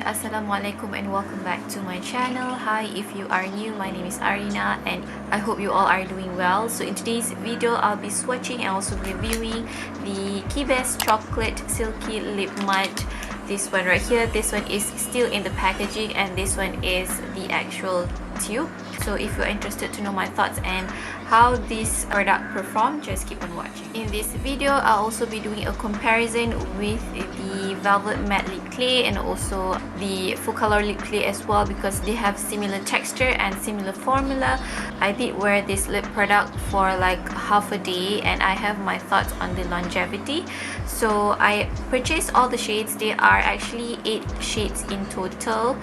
Assalamualaikum and welcome back to my channel. Hi, if you are new, my name is Arina and I hope you all are doing well. So in today's video, I'll be swatching and also reviewing the Qibest chocolate silky lip matte. This one right here, this one is still in the packaging and this one is the actual tube. So if you're interested to know my thoughts and how this product performed, just keep on watching. In this video, I'll also be doing a comparison with the Velvet Matte Lip Clay and also the Full Color Lip Clay as well, because they have similar texture and similar formula. I did wear this lip product for like half a day and I have my thoughts on the longevity. So I purchased all the shades. There are actually 8 shades in total,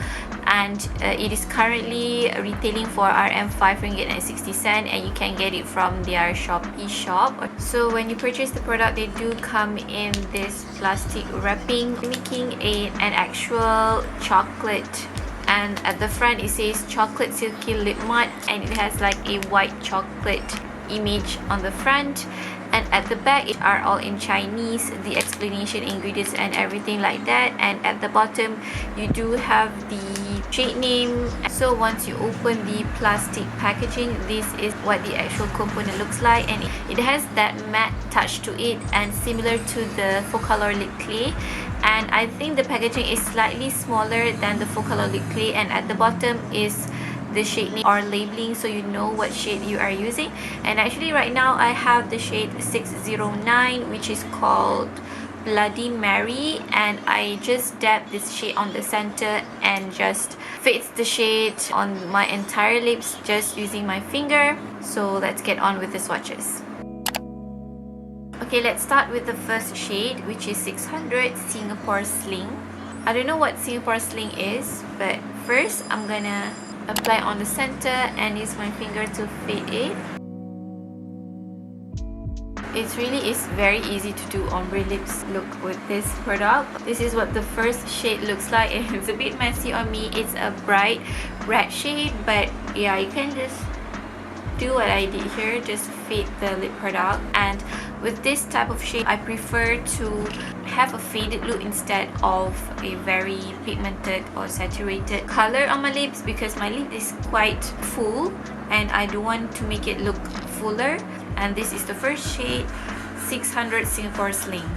and it is currently retailing for Rm 5 ringgit and 60 cent, and you can get it from their Shopee shop. So when you purchase the product, they do come in this plastic wrapping, mimicking an actual chocolate. And at the front it says chocolate silky lip matte, and it has like a white chocolate image on the front. And at the back, it are all in Chinese, the explanation, ingredients and everything like that. And at the bottom, you do have the shade name. So once you open the plastic packaging, this is what the actual component looks like, and it has that matte touch to it and similar to the Full Color Lip Clay. And I think the packaging is slightly smaller than the Full Color Lip Clay, and at the bottom is the shade name or labeling, so you know what shade you are using. And actually right now I have the shade 609, which is called Bloody Mary, and I just dab this shade on the center and just fix the shade on my entire lips just using my finger. So let's get on with the swatches. Okay, let's start with the first shade, which is 600 Singapore Sling. I don't know what Singapore Sling is, but first I'm gonna apply on the center and use my finger to fade it. It really is very easy to do ombre lips look with this product. This is what the first shade looks like, and it's a bit messy on me. It's a bright red shade, but yeah, you can just do what I did here, just fade the lip product. And with this type of shade, I prefer to have a faded look instead of a very pigmented or saturated color on my lips, because my lip is quite full and I don't want to make it look fuller. And this is the first shade, 600 Singapore Sling.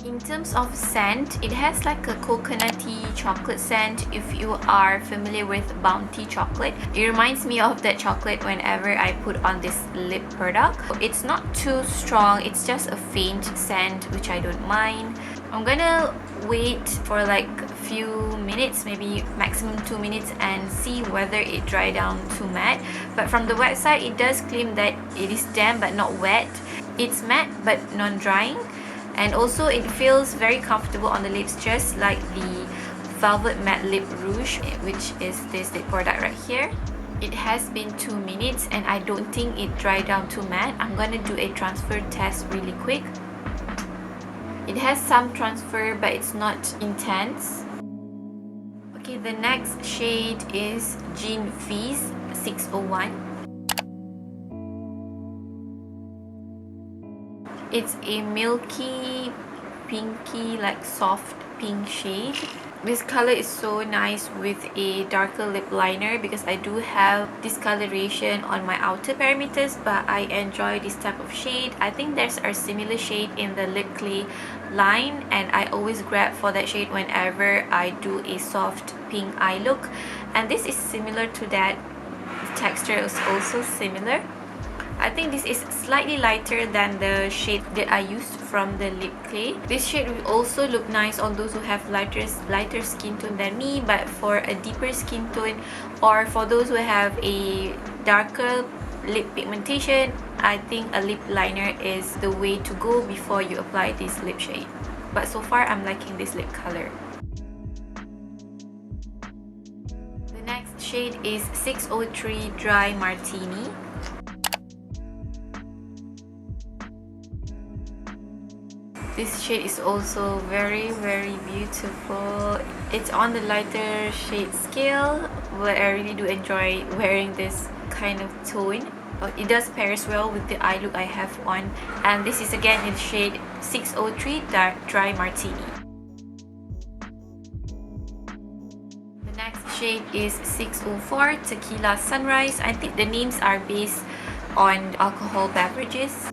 In terms of scent, it has like a coconutty chocolate scent. If you are familiar with Bounty chocolate, it reminds me of that chocolate whenever I put on this lip product. It's not too strong, it's just a faint scent, which I don't mind. I'm gonna wait for like a few minutes, maybe maximum 2 minutes, and see whether it dry down to matte. But from the website, it does claim that it is damp but not wet. It's matte but non-drying. And also it feels very comfortable on the lips, just like the Velvet Matte Lip Rouge, which is this lip product right here. It has been 2 minutes and I don't think it dried down to matte. I'm gonna do a transfer test really quick. It has some transfer, but it's not intense. Okay, the next shade is Gin Fizz 601. It's a milky, pinky, like soft pink shade. This color is so nice with a darker lip liner, because I do have discoloration on my outer perimeters, but I enjoy this type of shade. I think there's a similar shade in the lip clay line, and I always grab for that shade whenever I do a soft pink eye look. And this is similar to that. The texture is also similar. I think this is slightly lighter than the shade that I used from the lip clay. This shade will also look nice on those who have lighter skin tone than me, but for a deeper skin tone or for those who have a darker lip pigmentation, I think a lip liner is the way to go before you apply this lip shade. But so far, I'm liking this lip color. The next shade is 603 Dry Martini. This shade is also very beautiful. It's on the lighter shade scale, but I really do enjoy wearing this kind of tone. It does pairs well with the eye look I have on. And this is again in shade 603 Dry Martini. The next shade is 604 Tequila Sunrise. I think the names are based on alcohol beverages.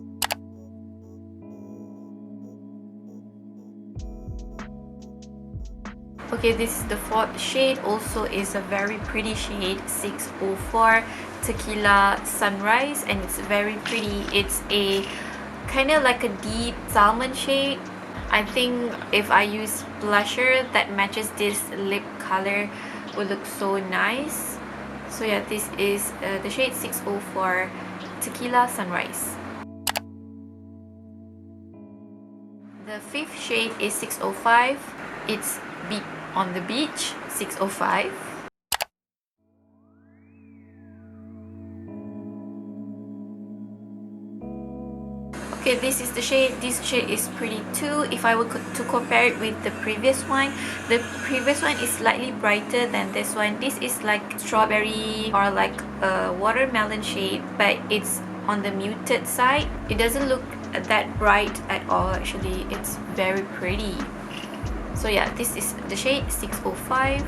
Okay, this is the fourth shade, also is a very pretty shade, 604 Tequila Sunrise, and it's very pretty. It's a kind of like a deep salmon shade. I think if I use blusher that matches this lip color will look so nice. So yeah, this is the shade 604 Tequila Sunrise. The fifth shade is 605. It's on the beach, 605. Okay, this is the shade. This shade is pretty too. If I were to compare it with the previous one is slightly brighter than this one. This is like strawberry or like a watermelon shade, but it's on the muted side. It doesn't look that bright at all. Actually, it's very pretty. So yeah, this is the shade 605.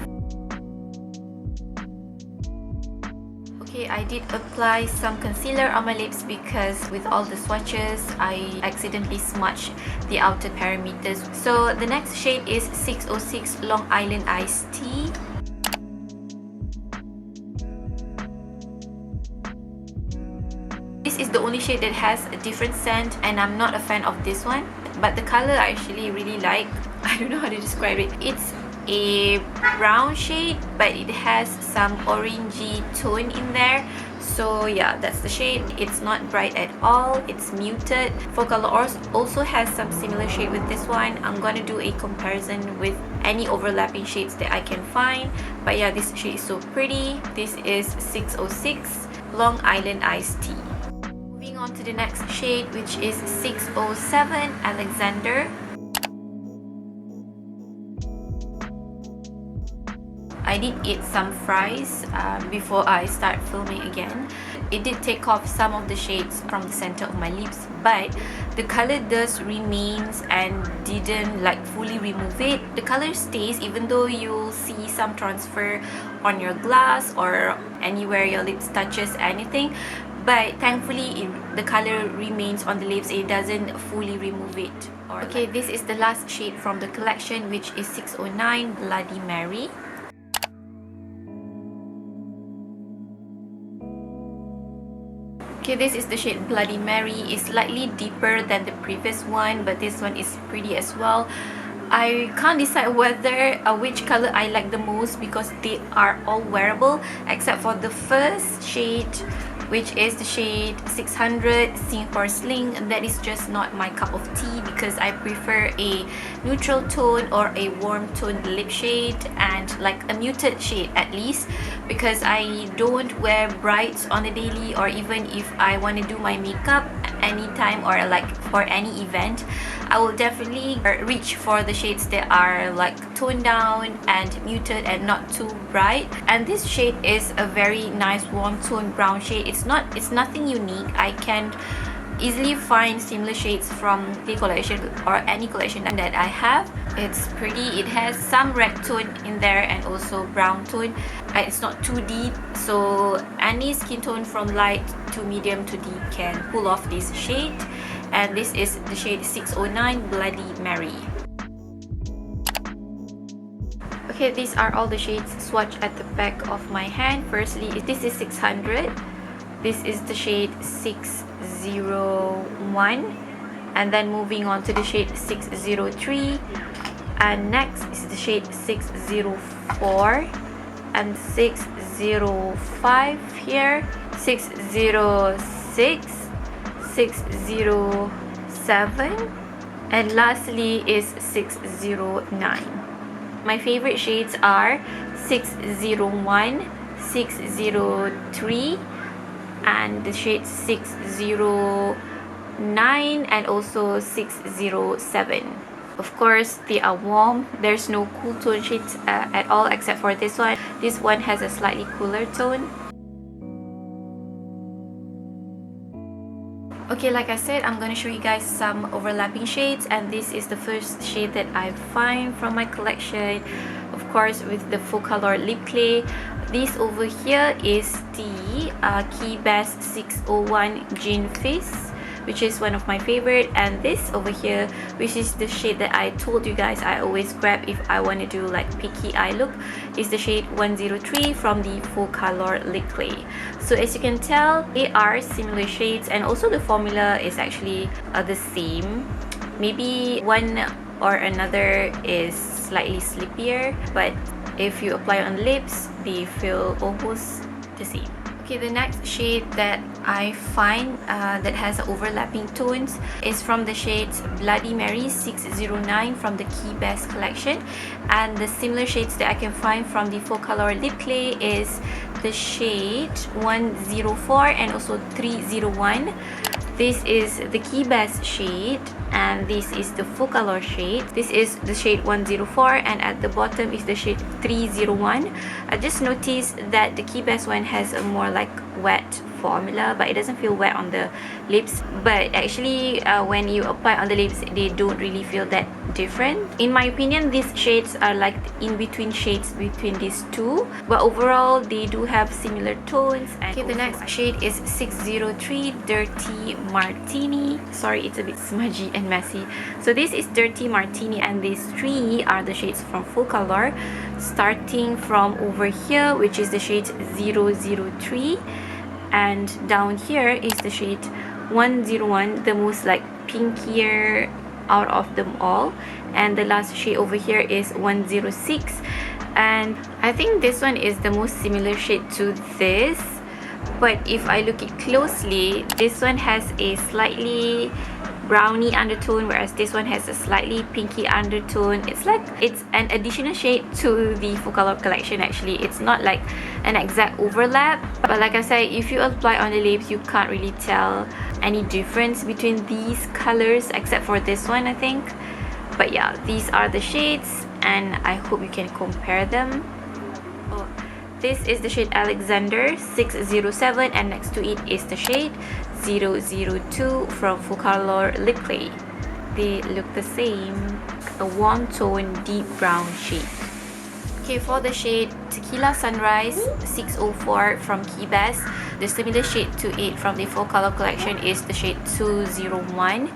Okay, I did apply some concealer on my lips because with all the swatches, I accidentally smudged the outer perimeters. So the next shade is 606 Long Island Iced Tea. This is the only shade that has a different scent, and I'm not a fan of this one. But the color I actually really like. I don't know how to describe it. It's a brown shade, but it has some orangey tone in there. So yeah, that's the shade. It's not bright at all. It's muted. Focalors also has some similar shade with this one. I'm gonna do a comparison with any overlapping shades that I can find. But yeah, this shade is so pretty. This is 606 Long Island Iced Tea. Moving on to the next shade, which is 607 Alexandre. I did eat some fries before I start filming again. It did take off some of the shades from the center of my lips, but the color does remains and didn't like fully remove it. The color stays even though you'll see some transfer on your glass or anywhere your lips touches anything. But thankfully the color remains on the lips. It doesn't fully remove it. Okay, this is the last shade from the collection, which is 609 Bloody Mary. Okay, this is the shade Bloody Mary. It's slightly deeper than the previous one, but this one is pretty as well. I can't decide whether which color I like the most because they are all wearable except for the first shade, which is the shade 600 Singapore Sling. That is just not my cup of tea because I prefer a neutral tone or a warm toned lip shade and like a muted shade at least, because I don't wear brights on a daily, or even if I want to do my makeup anytime or like for any event, I will definitely reach for the shades that are like toned down and muted and not too bright. And this shade is a very nice warm tone brown shade. It's nothing unique. I can easily find similar shades from the collection or any collection that I have. It's pretty. It has some red tone in there and also brown tone. It's not too deep, so any skin tone from light to medium to deep can pull off this shade. And this is the shade 609 Bloody Mary. Okay, these are all the shades swatched at the back of my hand. Firstly, this is 600. This is the shade 601. And then moving on to the shade 603. And next is the shade 604. And 605 here. 606. 607. And lastly is 609. My favorite shades are 601, 603, and the shade 609 and also 607. Of course, they are warm. There's no cool tone shades at all except for this one. This one has a slightly cooler tone. Okay, like I said, I'm gonna show you guys some overlapping shades, and this is the first shade that I find from my collection, of course with the full color lip clay. This over here is the Qibest 601 Gin Fizz, which is one of my favorite, and this over here, which is the shade that I told you guys I always grab if I want to do like picky eye look, is the shade 103 from the full color lip clay. So as you can tell, they are similar shades, and also the formula is actually the same. Maybe one or another is slightly slippier, but if you apply on the lips, they feel almost the same. Okay, the next shade that I find that has overlapping tones is from the shades Bloody Mary 609 from the Qibest collection, and the similar shades that I can find from the full color lip clay is the shade 104 and also 301. This is the Qibest shade, and this is the full color shade. This is the shade 104, and at the bottom is the shade 301. I just noticed that the Qibest one has a more like wet formula, but it doesn't feel wet on the lips. But actually when you apply on the lips, they don't really feel that different. In my opinion, these shades are like in between shades between these two, but overall they do have similar tones. And okay, the next shade is 603 Dirty Martini. Sorry, it's a bit smudgy and messy. So this is Dirty Martini, and these three are the shades from full color, starting from over here, which is the shade 003, and down here is the shade 101, the most like pinkier out of them all, and the last shade over here is 106, and I think this one is the most similar shade to this. But if I look it closely, this one has a slightly brownie undertone, whereas this one has a slightly pinky undertone. It's like it's an additional shade to the full color collection. Actually, it's not like an exact overlap, but like I said, if you apply on the lips, you can't really tell any difference between these colors except for this one, I think. But yeah, these are the shades, and I hope you can compare them. This is the shade Alexandre 607, and next to it is the shade 002 from full color lip clay. They look the same, a warm tone deep brown shade. Okay, for the shade Tequila Sunrise 604 from Qibest, the similar shade to it from the full color collection is the shade 201,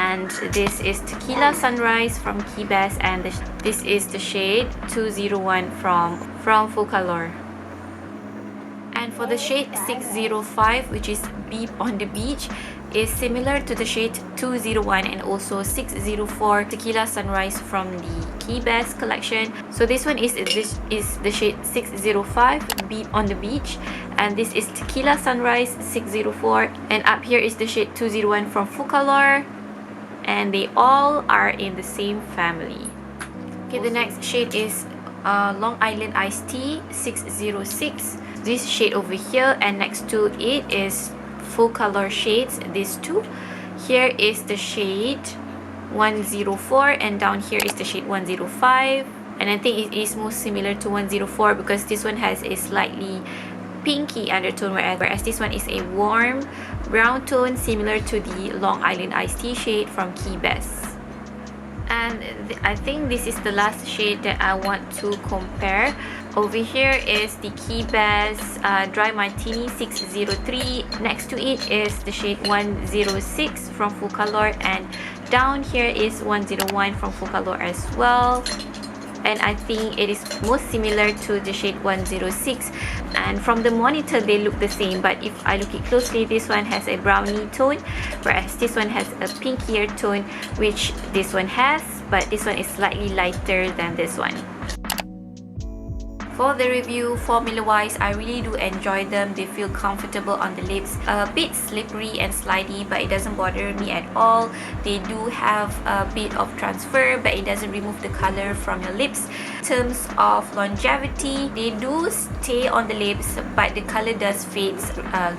and this is Tequila Sunrise from Qibest, and this is the shade 201 from full color. And for the shade 605, which is Beep on the Beach, is similar to the shade 201 and also 604 Tequila Sunrise from the Qibest collection. So this one is the shade 605 Beep on the Beach, and this is Tequila Sunrise 604, and up here is the shade 201 from full color, and they all are in the same family. Okay, the next shade is Long Island Iced Tea 606. This shade over here, and next to it is full color shades, these two. Here is the shade 104, and down here is the shade 105, and I think it is most similar to 104 because this one has a slightly pinky undertone, whereas this one is a warm brown tone similar to the Long Island Iced Tea shade from Qibest. And I think this is the last shade that I want to compare. Over here is the Qibest Dry Martini 603. Next to it is the shade 106 from full color, and down here is 101 from full color as well. And I think it is most similar to the shade 106, and from the monitor they look the same, but if I look it closely, this one has a brownie tone, whereas this one has a pinkier tone, which this one has, but this one is slightly lighter than this one. For the review, formula wise, I really do enjoy them. They feel comfortable on the lips, a bit slippery and slidey, but it doesn't bother me at all. They do have a bit of transfer, but it doesn't remove the color from your lips. In terms of longevity, they do stay on the lips, but the color does fade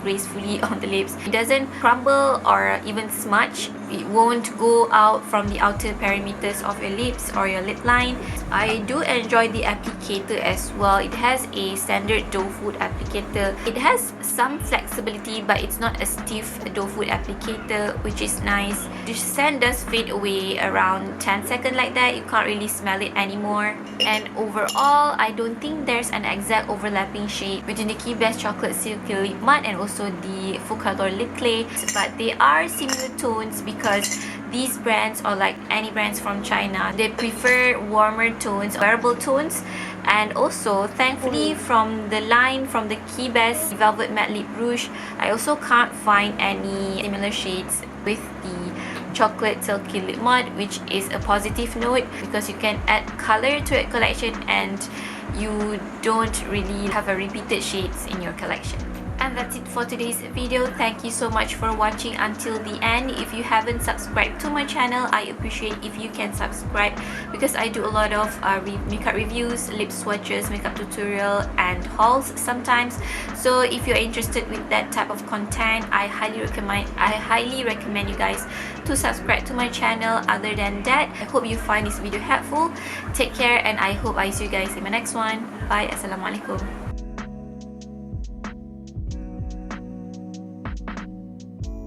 gracefully on the lips. It doesn't crumble or even smudge it won't go out from the outer perimeters of your lips or your lip line. I do enjoy the applicator as well. It has a standard doe foot applicator. It has some flexibility, but it's not a stiff doe foot applicator, which is nice. The scent does fade away around 10 seconds like that. You can't really smell it anymore. And overall, I don't think there's an exact overlapping shade between the Qibest Chocolate Silky Lip Matte and also the Focador Lip Clay, but they are similar tones because these brands, or like any brands from China, they prefer warmer tones, wearable tones. And also, thankfully, from the line from the Qibest Velvet Matte Lip Rouge, I also can't find any similar shades with the Chocolate Silky Lip Matte, which is a positive note because you can add color to your collection and you don't really have a repeated shades in your collection. And that's it for today's video. Thank you so much for watching until the end. If you haven't subscribed to my channel, I appreciate if you can subscribe because I do a lot of makeup reviews, lip swatches, makeup tutorial and hauls sometimes. So if you're interested with that type of content, I highly recommend you guys to subscribe to my channel. Other than that, I hope you find this video helpful. Take care, and I hope I see you guys in my next one. Bye. Assalamualaikum.